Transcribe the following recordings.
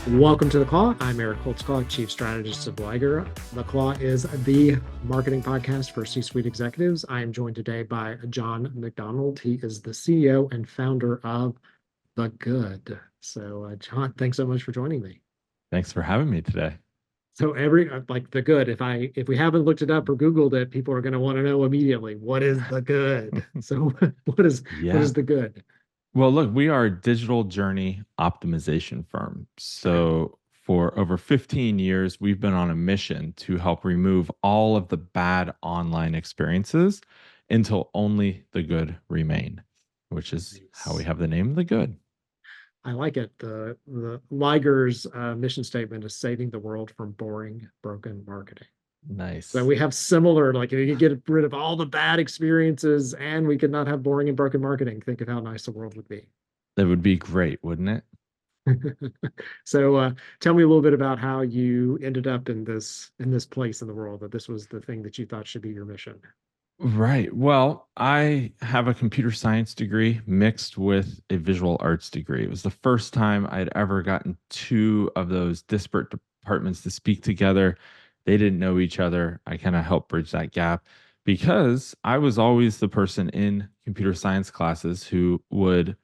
Welcome to The Claw. I'm Eric Holtzclaw, Chief Strategist of Liger. The Claw is the marketing podcast for C-suite executives. I am joined today by John MacDonald. He is the CEO and founder of The Good. So, John, thanks so much for joining me. Thanks for having me today. So, like The Good, if we haven't looked it up or Googled it, people are going to want to know immediately, what is The Good? So, what is Yeah. The Good? Well, look, we are a digital journey optimization firm. Okay. So, for over 15 years, we've been on a mission to help remove all of the bad online experiences until only the good remain, which is how we Nice. have the name The Good. I like it. The Liger's mission statement is saving the world from boring, broken marketing. So Nice. we have similar, like if you could get rid of all the bad experiences and we could not have boring and broken marketing, think of how nice the world would be. That would be great, wouldn't it? So tell me a little bit about how you ended up in this place in the world, that this was the thing that you thought should be your mission. Right. Well, I have a computer science degree mixed with a visual arts degree. It was the first time I'd ever gotten two of those disparate departments to speak together. They didn't know each other. I kind of helped bridge that gap because I was always the person in computer science classes who would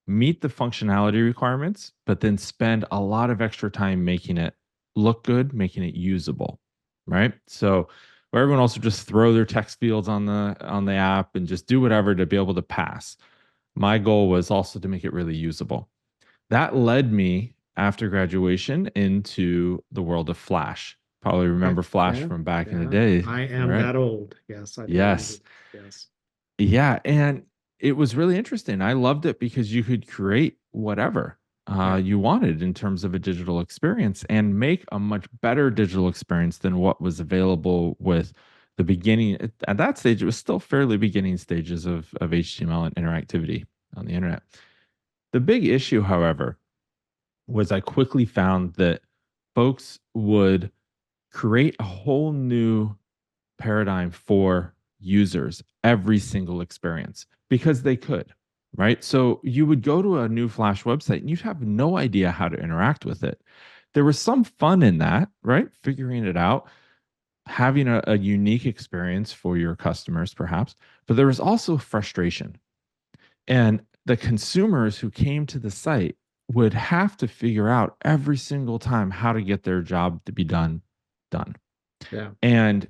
meet the functionality requirements, but then spend a lot of extra time making it look good, making it usable. Right. So, where everyone else would just throw their text fields on the app and just do whatever to be able to pass. My goal was also to make it really usable. That led me after graduation into the world of Flash. Probably Okay. remember Flash Yeah, from back in the yeah. day, I am right? that old. Yes, I do remember. Yes. Yes. Yeah, and it was really interesting. I loved it because you could create whatever Yeah. you wanted in terms of a digital experience and make a much better digital experience than what was available with the beginning. At that stage, it was still fairly beginning stages of HTML and interactivity on the internet. The big issue, however, was I quickly found that folks would create a whole new paradigm for users every single experience because they could, right? So you would go to a new Flash website and you'd have no idea how to interact with it. There was some fun in that, right? Figuring it out, having a unique experience for your customers, perhaps, but there was also frustration. And the consumers who came to the site would have to figure out every single time how to get their job to be done. Yeah. And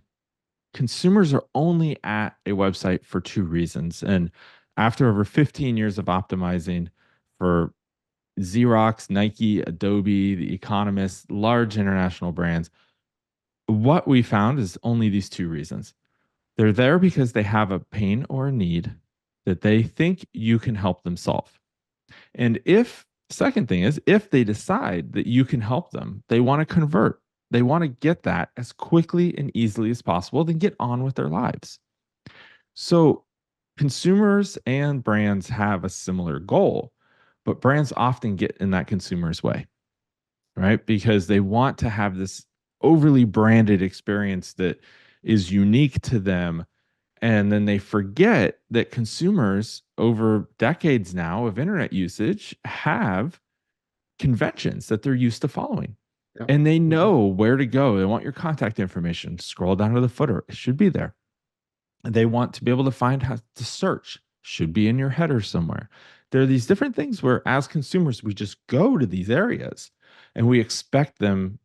consumers are only at a website for two reasons. And after over 15 years of optimizing for Xerox, Nike, Adobe, The Economist, large international brands, what we found is only these two reasons. They're there because they have a pain or a need that they think you can help them solve. And if, second thing is, if they decide that you can help them, they want to convert, they want to get that as quickly and easily as possible, then get on with their lives. So consumers and brands have a similar goal, but brands often get in that consumer's way, right? Because they want to have this overly branded experience that is unique to them. And then they forget that consumers over decades now of internet usage have conventions that they're used to following. Yeah. And they Mhm. know where to go. They want your contact information. Scroll down to the footer. It should be there. They want to be able to find how to search, should be in your header somewhere. There are these different things where, as consumers, we just go to these areas and we expect them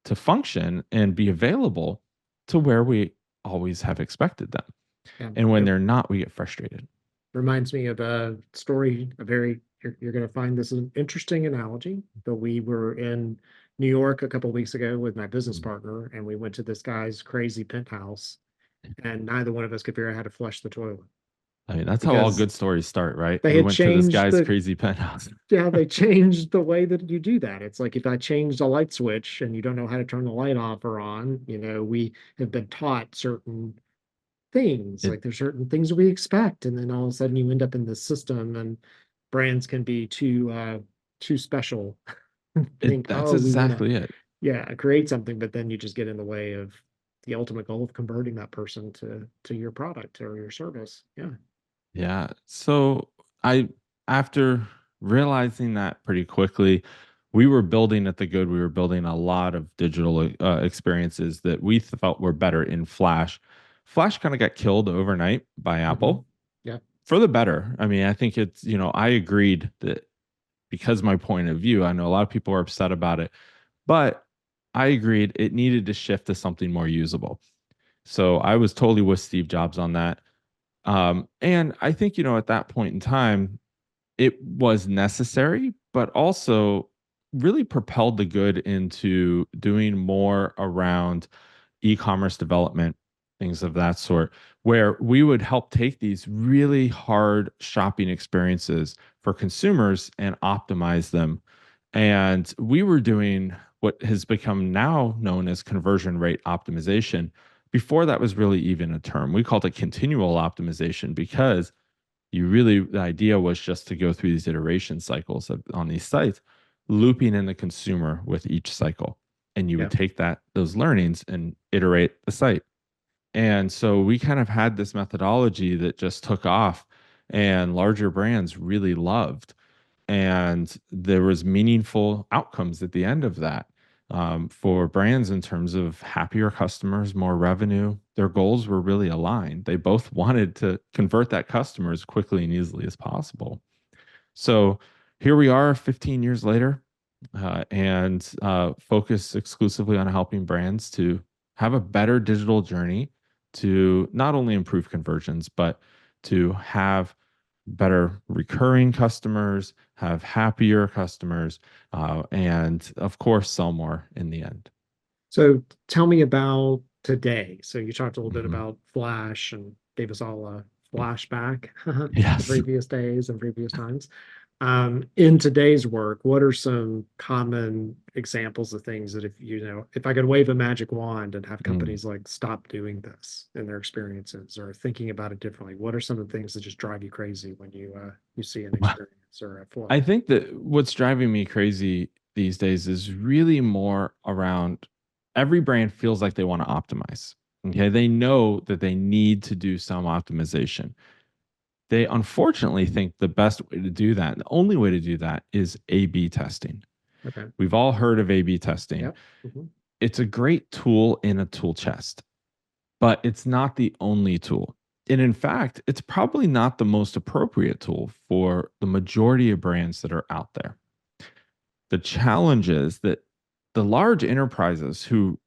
to function and be available to where we always have expected them. Yeah. And when It they're not, we get frustrated. reminds me of a story, you're going to find this an interesting analogy, but we were in New York a couple of weeks ago with my business partner, and we went to this guy's crazy penthouse, and neither one of us could figure out how to flush the toilet I mean, that's how all because good stories start, right? they We had went to this changed guy's the crazy penthouse. yeah, they changed the way that you do that. It's like if I changed a light switch and you don't know how to turn the light off or on, we have been taught certain things. It, Like there's certain things we expect, and then all of a sudden you end up in the system, and brands can be too special. Think, that's oh, we want to, exactly it. yeah, create something, but then you just get in the way of the ultimate goal of converting that person to your product or your service. Yeah. Yeah. So I, after realizing that pretty quickly, we were building at the good. We were building a lot of digital experiences that we felt were better in Flash. Flash kind of got killed overnight by Hmm. Apple Yeah. for the better. I mean, I think it's, I agreed that because my point of view, I know a lot of people are upset about it, but I agreed it needed to shift to something more usable. So I was totally with Steve Jobs on that. And I think, at that point in time, it was necessary, but also really propelled the good into doing more around e-commerce development, things of that sort, where we would help take these really hard shopping experiences for consumers and optimize them. And we were doing what has become now known as conversion rate optimization. Before that was really even a term. We called it continual optimization because the idea was just to go through these iteration cycles on these sites, looping in the consumer with each cycle. And you would Yeah. take those learnings and iterate the site. And so we kind of had this methodology that just took off and larger brands really loved. And there was meaningful outcomes at the end of that, for brands in terms of happier customers, more revenue. Their goals were really aligned. They both wanted to convert that customer as quickly and easily as possible. So here we are 15 years later, and focus exclusively on helping brands to have a better digital journey to not only improve conversions, but to have better recurring customers, have happier customers, and of course, sell more in the end. So tell me about today. So you talked a little bit Mhm. about Flash and gave us all a flashback to Yes. previous days and previous times. In today's work, what are some common examples of things that if I could wave a magic wand and have Mm. companies like stop doing this in their experiences or thinking about it differently, what are some of the things that just drive you crazy when you see an Well, experience or a flow? I think that what's driving me crazy these days is really more around every brand feels like they want to optimize. Okay. They know that they need to do some optimization. They unfortunately think the best way to do that, the only way to do that is A B testing. Okay. We've all heard of A B testing. Yep. Hmm. It's a great tool in a tool chest, but it's not the only tool. And in fact, it's probably not the most appropriate tool for the majority of brands that are out there. The challenge is that the large enterprises who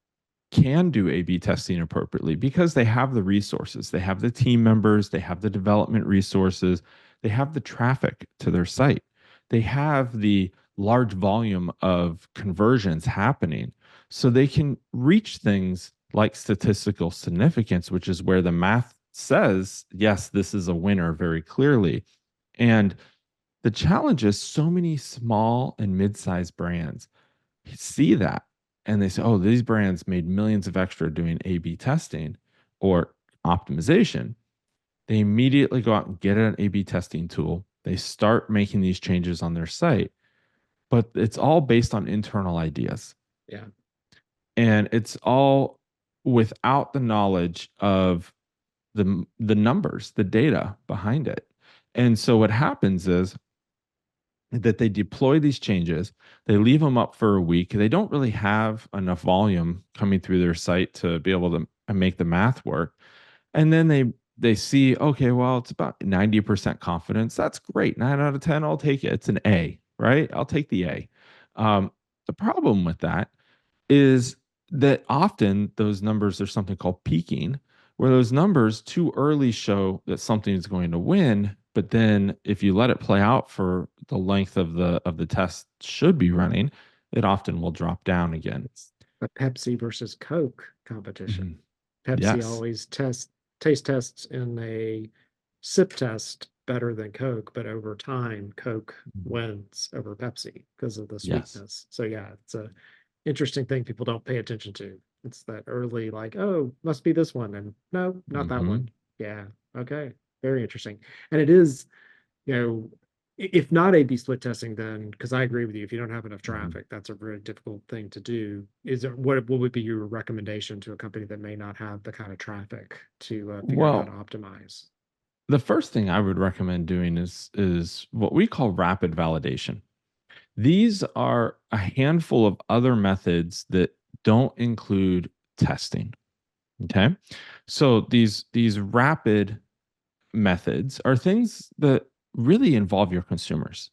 can do A B testing appropriately because they have the resources, they have the team members, they have the development resources, they have the traffic to their site, they have the large volume of conversions happening. So they can reach things like statistical significance, which is where the math says, yes, this is a winner very clearly. And the challenge is so many small and mid-sized brands see that and they say, oh, these brands made millions of extra doing A B testing or optimization. They immediately go out and get an A B testing tool. They start making these changes on their site, but it's all based on internal ideas. Yeah. And it's all without the knowledge of the numbers, the data behind it. And so what happens is that they deploy these changes, they leave them up for a week. They don't really have enough volume coming through their site to be able to make the math work. And then they see, okay, well, it's about 90% confidence. That's great. 9 out of 10, I'll take it. It's an A, right? I'll take the A. The problem with that is that often those numbers are something called peaking, where those numbers too early show that something is going to win, but then if you let it play out for the length of the test should be running, it often will drop down again. It's a Pepsi versus Coke competition. Mhm. Pepsi Yes. always taste tests in a sip test better than Coke, but over time, Coke Mhm. wins over Pepsi because of the Yes. sweetness. So yeah, it's a interesting thing people don't pay attention to. It's that early, like, oh, must be this one, and no, not that Hmm. one. Yeah, okay, very interesting. And it is, if not A/B split testing, then because I agree with you, if you don't have enough Hmm. traffic, that's a very difficult thing to do. Is there what would be your recommendation to a company that may not have the kind of traffic to figure out how to Well, optimize? The first thing I would recommend doing is what we call rapid validation. These are a handful of other methods that don't include testing. Okay. So these rapid methods are things that really involve your consumers.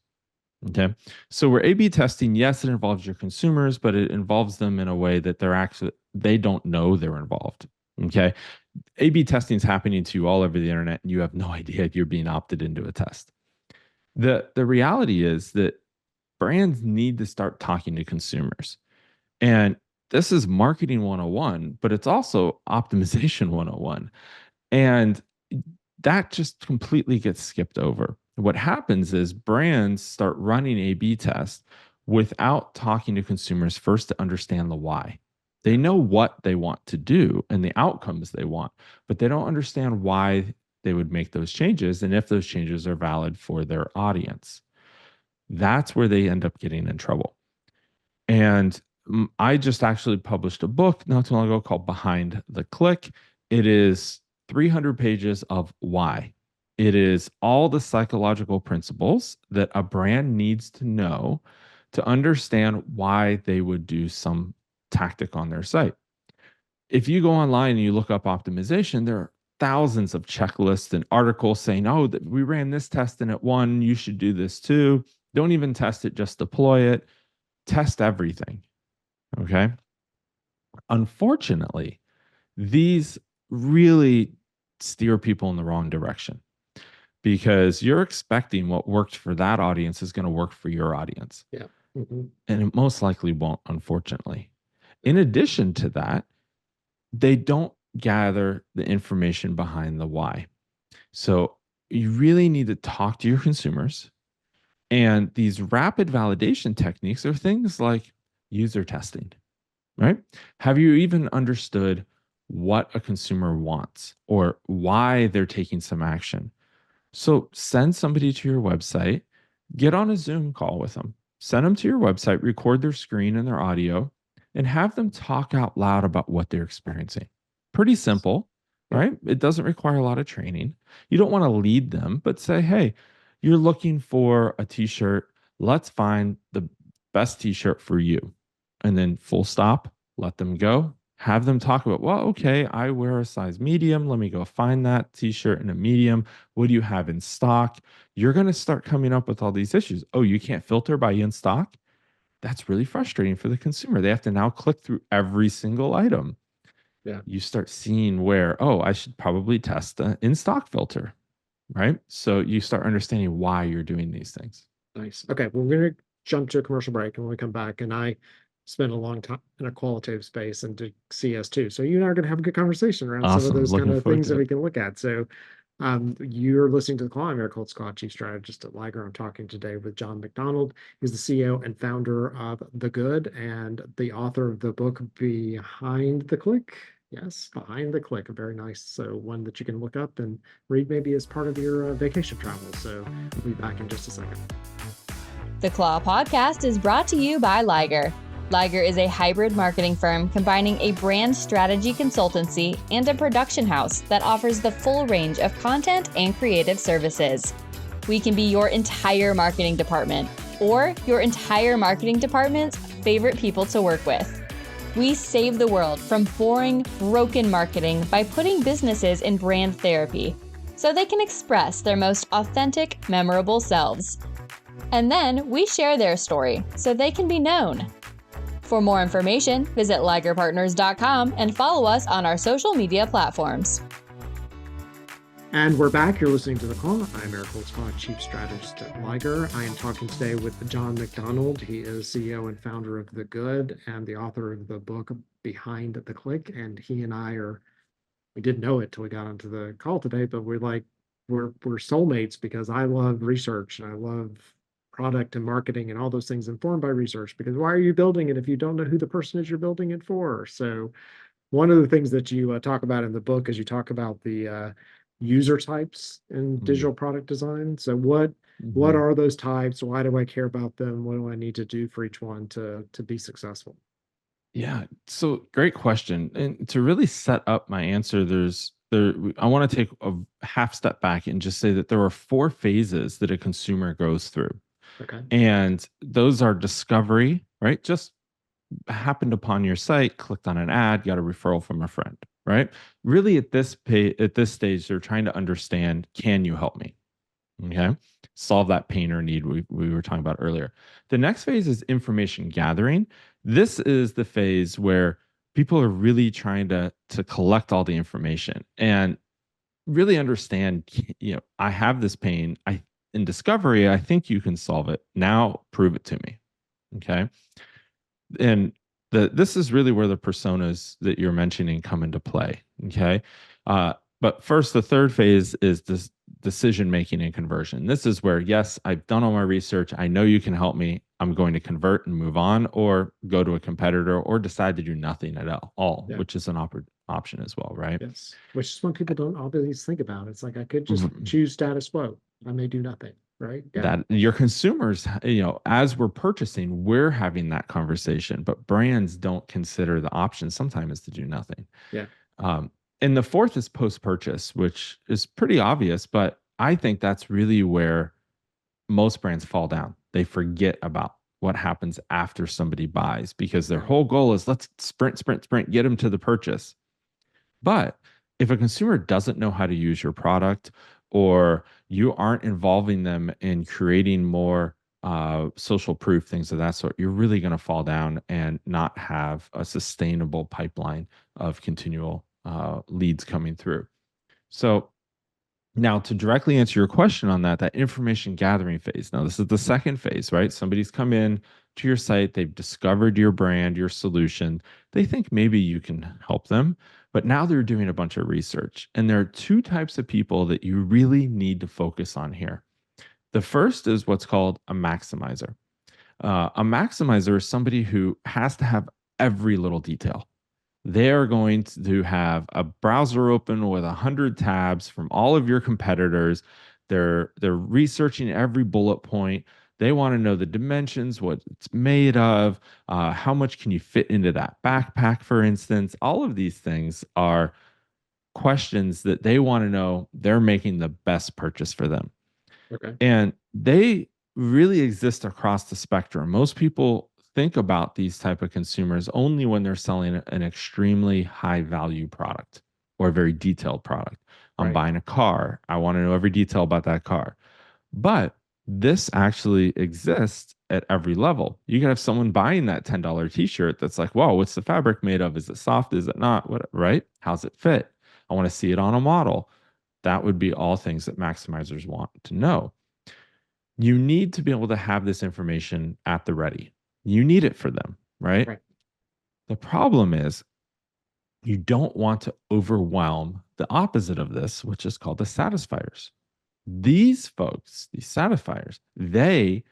Okay. So we're A/B testing. Yes, it involves your consumers, but it involves them in a way that they don't know they're involved. Okay. A/B testing is happening to you all over the internet, and you have no idea you're being opted into a test. The reality is that brands need to start talking to consumers. And this is marketing 101, but it's also optimization 101. And that just completely gets skipped over. What happens is brands start running A B tests without talking to consumers first to understand the why. They know what they want to do and the outcomes they want, but they don't understand why they would make those changes and if those changes are valid for their audience. That's where they end up getting in trouble. And I just actually published a book not too long ago called Behind the Click. It is 300 pages of why. It is all the psychological principles that a brand needs to know to understand why they would do some tactic on their site. If you go online and you look up optimization, there are thousands of checklists and articles saying, oh, that we ran this test and it won. You should do this too. Don't even test it, just deploy it. Test everything. Okay. Unfortunately, these really steer people in the wrong direction because you're expecting what worked for that audience is going to work for your audience. Yeah. Mm-hmm. And it most likely won't, unfortunately. In addition to that, they don't gather the information behind the why. So you really need to talk to your consumers. And these rapid validation techniques are things like user testing, right? Have you even understood what a consumer wants or why they're taking some action? So send somebody to your website, get on a Zoom call with them, send them to your website, record their screen and their audio, and have them talk out loud about what they're experiencing. Pretty simple, Yeah. right? It doesn't require a lot of training. You don't want to lead them, but say, hey, you're looking for a t shirt. Let's find the best t shirt for you. And then full stop, let them go. Have them talk about, well, okay, I wear a size medium. Let me go find that t shirt in a medium. What do you have in stock? You're going to start coming up with all these issues. Oh, you can't filter by in stock? That's really frustrating for the consumer. They have to now click through every single item. Yeah. You start seeing where, oh, I should probably test the in stock filter, right? So you start understanding why you're doing these things. Nice. Okay, well, we're going to jump to a commercial break, and when we come back, and I spent a long time in a qualitative space and did CS too. So you and I are going to have a good conversation around some of Awesome. those kind Looking of forward things to that it. we can look at. So you're listening to the call. I'm Eric Holtzclaw, Chief Strategist at Liger. I'm talking today with John MacDonald. He's the CEO and founder of The Good and the author of the book Behind the Click. Yes, Behind the Click, a very nice, so one that you can look up and read maybe as part of your vacation travel. So we'll be back in just a second. The Claw podcast is brought to you by Liger. Liger is a hybrid marketing firm combining a brand strategy consultancy and a production house that offers the full range of content and creative services. We can be your entire marketing department or your entire marketing department's favorite people to work with. We save the world from boring, broken marketing by putting businesses in brand therapy so they can express their most authentic, memorable selves. And then we share their story so they can be known. For more information, visit ligerpartners.com and follow us on our social media platforms. And we're back. You're listening to The Call. I'm Eric Holtzclaw, Chief Strategist at Liger. I am talking today with John MacDonald. He is CEO and founder of The Good and the author of the book Behind the Click. And he and I we didn't know it till we got onto the call today, but we're soulmates because I love research and I love product and marketing and all those things informed by research, because why are you building it if you don't know who the person is you're building it for? So one of the things that you talk about in the book is you talk about the user types in digital product design. So what Mhm. are those types? Why do I care about them? What do I need to do for each one to be successful? Yeah. So great question. And to really set up my answer, there's I want to take a half step back and just say that there are 4 phases that a consumer goes through. Okay. And those are discovery, right? Just happened upon your site, clicked on an ad, got a referral from a friend, right? Really at this stage, they're trying to understand, can you help me? Okay. Solve that pain or need we were talking about earlier. The next phase is information gathering. This is the phase where people are really trying to collect all the information and really understand, I have this pain. In discovery, I think you can solve it. Now prove it to me. Okay. And this is really where the personas that you're mentioning come into play. Okay. But first, the third phase is this decision making and conversion. This is where, yes, I've done all my research. I know you can help me. I'm going to convert and move on, or go to a competitor, or decide to do nothing at all, Yeah. which is an option as well, right? Yes. Which is what people don't always think about. It's like I could just choose status quo. I may do nothing. Right. Yeah. That your consumers, as we're purchasing, we're having that conversation, but brands don't consider the option sometimes is to do nothing. Yeah. And the fourth is post-purchase, which is pretty obvious, but I think that's really where most brands fall down. They forget about what happens after somebody buys because their whole goal is let's sprint, get them to the purchase. But if a consumer doesn't know how to use your product, or you aren't involving them in creating more social proof, things of that sort, you're really going to fall down and not have a sustainable pipeline of continual leads coming through. So now, to directly answer your question on that information gathering phase. Now, this is the second phase, right? Somebody's come in to your site, they've discovered your brand, your solution. They think maybe you can help them, but now they're doing a bunch of research. And there are 2 types of people that you really need to focus on here. The first is what's called a maximizer. A maximizer is somebody who has to have every little detail. They're going to have a browser open with 100 tabs from all of your competitors. They're researching every bullet point. They want to know the dimensions, what it's made of, how much can you fit into that backpack, for instance. All of these things are questions that they want to know they're making the best purchase for them. Okay. And they really exist across the spectrum. Most people think about these type of consumers only when they're selling an extremely high value product or a very detailed product. I'm buying a car. I want to know every detail about that car. But this actually exists at every level. You can have someone buying that $10 t-shirt that's like, whoa, what's the fabric made of? Is it soft? Is it not? What, right? How's it fit? I want to see it on a model. That would be all things that maximizers want to know. You need to be able to have this information at the ready. You need it for them, right? The problem is you don't want to overwhelm the opposite of this, which is called the satisfiers. These folks, these satisfiers, they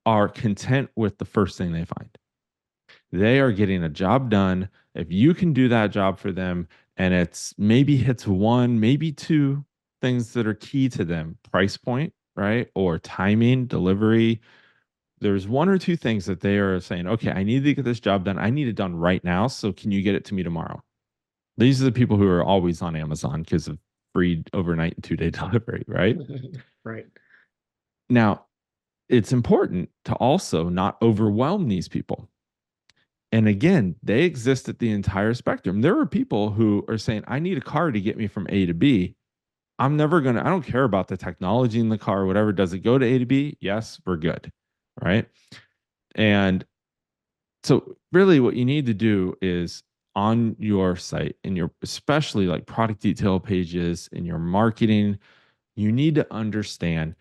are content with the first thing they find. They are getting a job done. If you can do that job for them and it's maybe hits 1, maybe 2 things that are key to them, price point, right? Or timing, delivery. There's 1 or 2 things that they are saying, okay, I need to get this job done. I need it done right now. So can you get it to me tomorrow? These are the people who are always on Amazon because of free overnight and 2-day delivery, right? Right. Now, it's important to also not overwhelm these people. And again, they exist at the entire spectrum. There are people who are saying, I need a car to get me from A to B. I don't care about the technology in the car or whatever. Does it go to A to B? Yes, we're good. Right. And so really what you need to do is on your site, in your, especially like product detail pages, in your marketing, you need to understand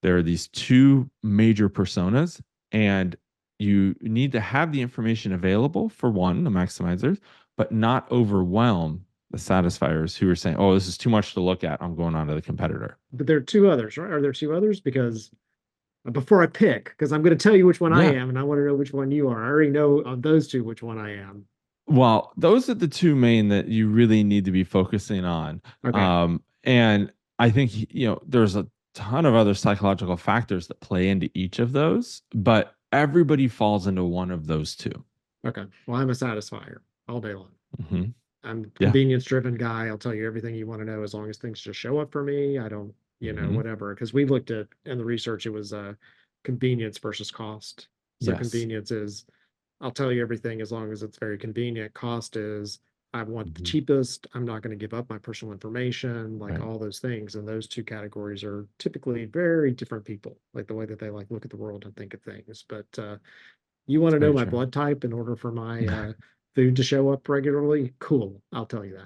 there are these 2 major personas, and you need to have the information available for one, the maximizers, but not overwhelm the satisfiers who are saying, oh, this is too much to look at. I'm going on to the competitor. But there are 2 others, right? Are there 2 others? Because before I pick, because I'm going to tell you which one I am, and I want to know which one you are. I already know of those 2 which one I am. Well, those are the 2 main that you really need to be focusing on. Okay. And I think, there's a ton of other psychological factors that play into each of those, but everybody falls into one of those 2. Okay. Well, I'm a satisfier all day long. Mm-hmm. I'm a Yeah. convenience driven guy. I'll tell you everything you want to know as long as things just show up for me. I don't, Mhm. whatever. Because we looked at in the research, it was convenience versus cost. So Yes. convenience is I'll tell you everything as long as it's very convenient. Cost is I want the Mhm. cheapest. I'm not going to give up my personal information, like Right. all those things. And those two categories are typically very different people, like the way that they like look at the world and think of things. But you want It's to know very my true. blood type in order for my food to show up regularly? Cool. I'll tell you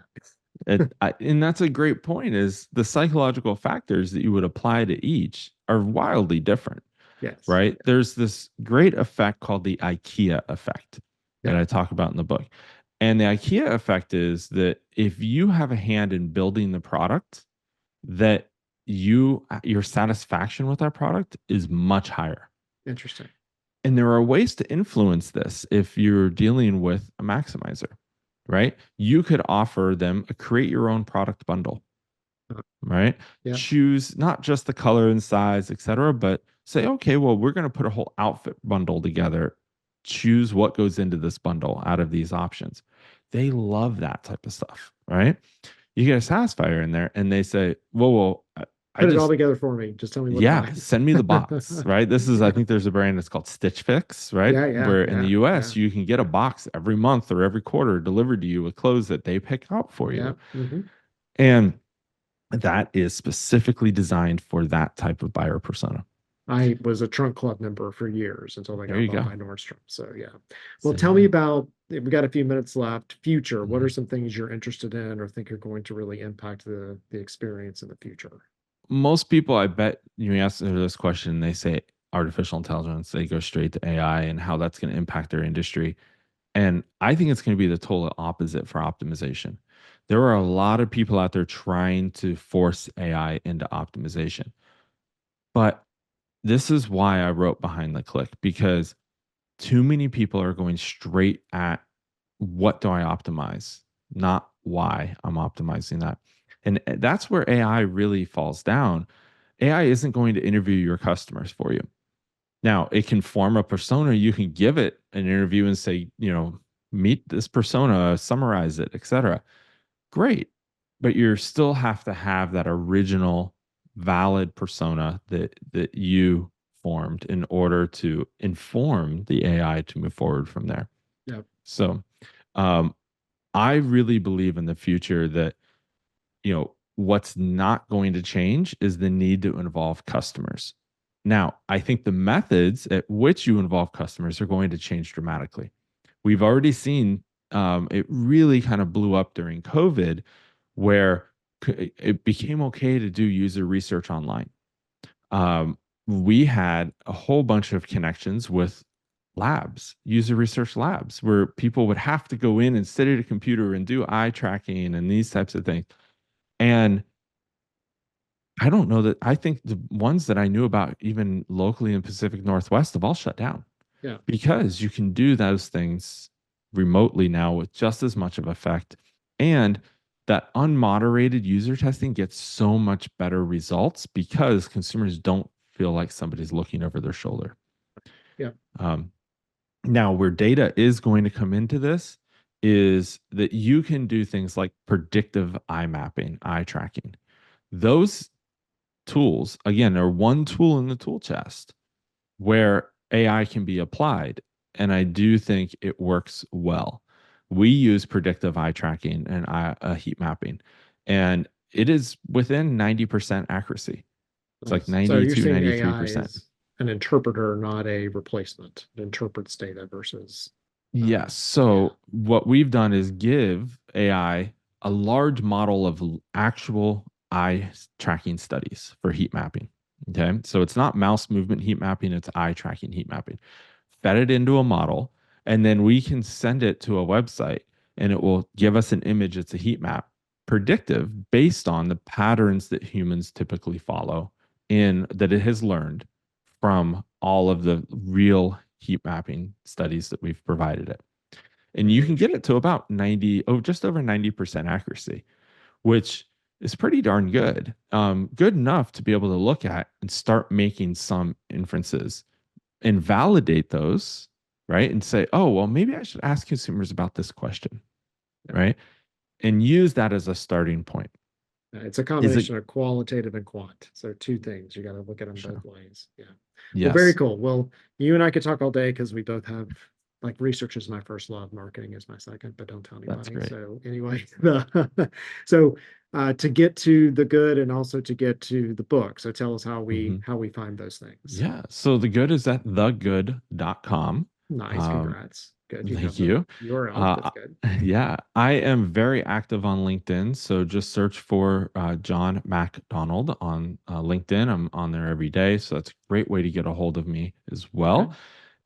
that. And that's a great point, is the psychological factors that you would apply to each are wildly different, Yes. right? There's this great effect called the IKEA effect that Yeah. I talk about in the book. And the IKEA effect is that if you have a hand in building the product, that your satisfaction with that product is much higher. Interesting. And there are ways to influence this if you're dealing with a maximizer, right? You could offer them a create your own product bundle, Uh, right? yeah. Choose not just the color and size, etc., but say, okay, well, we're going to put a whole outfit bundle together. Choose what goes into this bundle out of these options. They love that type of stuff, right? You get a satisfier in there and they say, whoa, I Put it all just, together for me. Just tell me what to yeah, buy. send me the box, right? This is, I think there's a brand that's called Stitch Fix, right? Yeah. Yeah. Where in the Yeah. US, Yeah. you can get a box every month or every quarter delivered to you with clothes that they pick out for Yeah. you. Hmm. And that is specifically designed for that type of buyer persona. I was a trunk club member for years until they There got you bought go. by Nordstrom. So yeah. Well, So, tell me yeah. about, we got a few minutes left. Future. What are Mhm. some things you're interested in or think are going to really impact the experience in the future? Most people, I bet you answer this question, they say artificial intelligence, they go straight to AI and how that's going to impact their industry. And I think it's going to be the total opposite for optimization. There are a lot of people out there trying to force AI into optimization. But this is why I wrote Behind the Click, because too many people are going straight at what do I optimize, not why I'm optimizing that. And that's where AI really falls down. AI isn't going to interview your customers for you. Now, it can form a persona. You can give it an interview and say, meet this persona, summarize it, etc. Great. But you still have to have that original valid persona that you formed in order to inform the AI to move forward from there. Yeah. So, um, I really believe in the future that, what's not going to change is the need to involve customers. Now, I think the methods at which you involve customers are going to change dramatically. We've already seen it really kind of blew up during COVID, where it became okay to do user research online. Um, we had a whole bunch of connections with labs, user research labs, where people would have to go in and sit at a computer and do eye tracking and these types of things. And I don't know that I think the ones that I knew about, even locally in Pacific Northwest, have all shut down Yeah. because you can do those things remotely now with just as much of effect. And that unmoderated user testing gets so much better results because consumers don't feel like somebody's looking over their shoulder. Yeah. Um, Now, where data is going to come into this is that you can do things like predictive eye mapping, eye tracking. Those tools, again, are one tool in the tool chest where AI can be applied. And I do think it works well. We use predictive eye tracking and heat mapping, and it is within 90% accuracy. It's like Nice. So you're 92, saying AI 93%. is an interpreter, not a replacement. It interprets data versus, Yes. yeah. So what we've done is give AI a large model of actual eye tracking studies for heat mapping. Okay. So it's not mouse movement heat mapping, it's eye tracking heat mapping. Fed it into a model, and then we can send it to a website and it will give us an image. It's a heat map, predictive based on the patterns that humans typically follow in that it has learned from all of the real heat mapping studies that we've provided it. And you Very can get interesting. it to about 90, just over 90% accuracy, which is pretty darn good. Good enough to be able to look at and start making some inferences and validate those, right? And say, oh, well, maybe I should ask consumers about this question, Yeah. right? and use that as a starting point. It's a combination of qualitative and quant. So two things. You got to look at them Sure. both ways. Yeah. Yes. Well, very cool. Well, you and I could talk all day because we both have, like, research is my first love, marketing is my second, but don't tell anybody. That's great. So anyway, so to get to the good and also to get to the book. So tell us how we find those things. Yeah. So the good is at thegood.com. Nice. Congrats. Good. Thank you. URL. That's good. Yeah, I am very active on LinkedIn. So just search for John MacDonald on LinkedIn. I'm on there every day. So that's a great way to get a hold of me as well. Okay.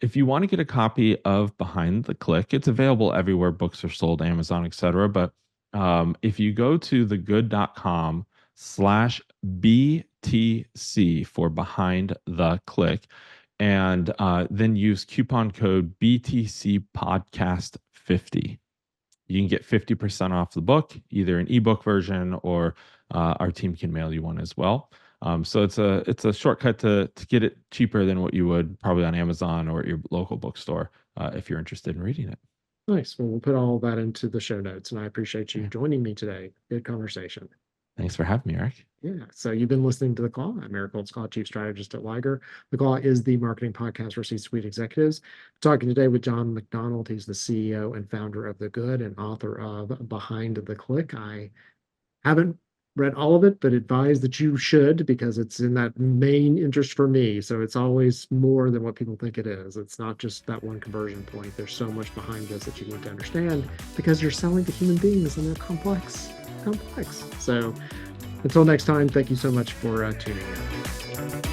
If you want to get a copy of Behind the Click, it's available everywhere books are sold, Amazon, etc. But if you go to thegood.com/BTC for Behind the Click, and then use coupon code BTC Podcast 50. You can get 50% off the book, either an ebook version or our team can mail you one as well. So it's a shortcut to get it cheaper than what you would probably on Amazon or at your local bookstore if you're interested in reading it. Nice. Well, we'll put all that into the show notes, and I appreciate you joining me today. Good conversation. Thanks for having me, Eric. Yeah. So you've been listening to The Claw. I'm Eric Goldsclaw, Chief Strategist at Liger. The Claw is the marketing podcast for C-suite executives. Talking today with John MacDonald. He's the CEO and founder of The Good and author of Behind the Click. I haven't read all of it, but advise that you should, because it's in that main interest for me. So it's always more than what people think it is. It's not just that one conversion point. There's so much behind this that you need to understand, because you're selling to human beings and they're complex. So until next time, thank you so much for tuning in.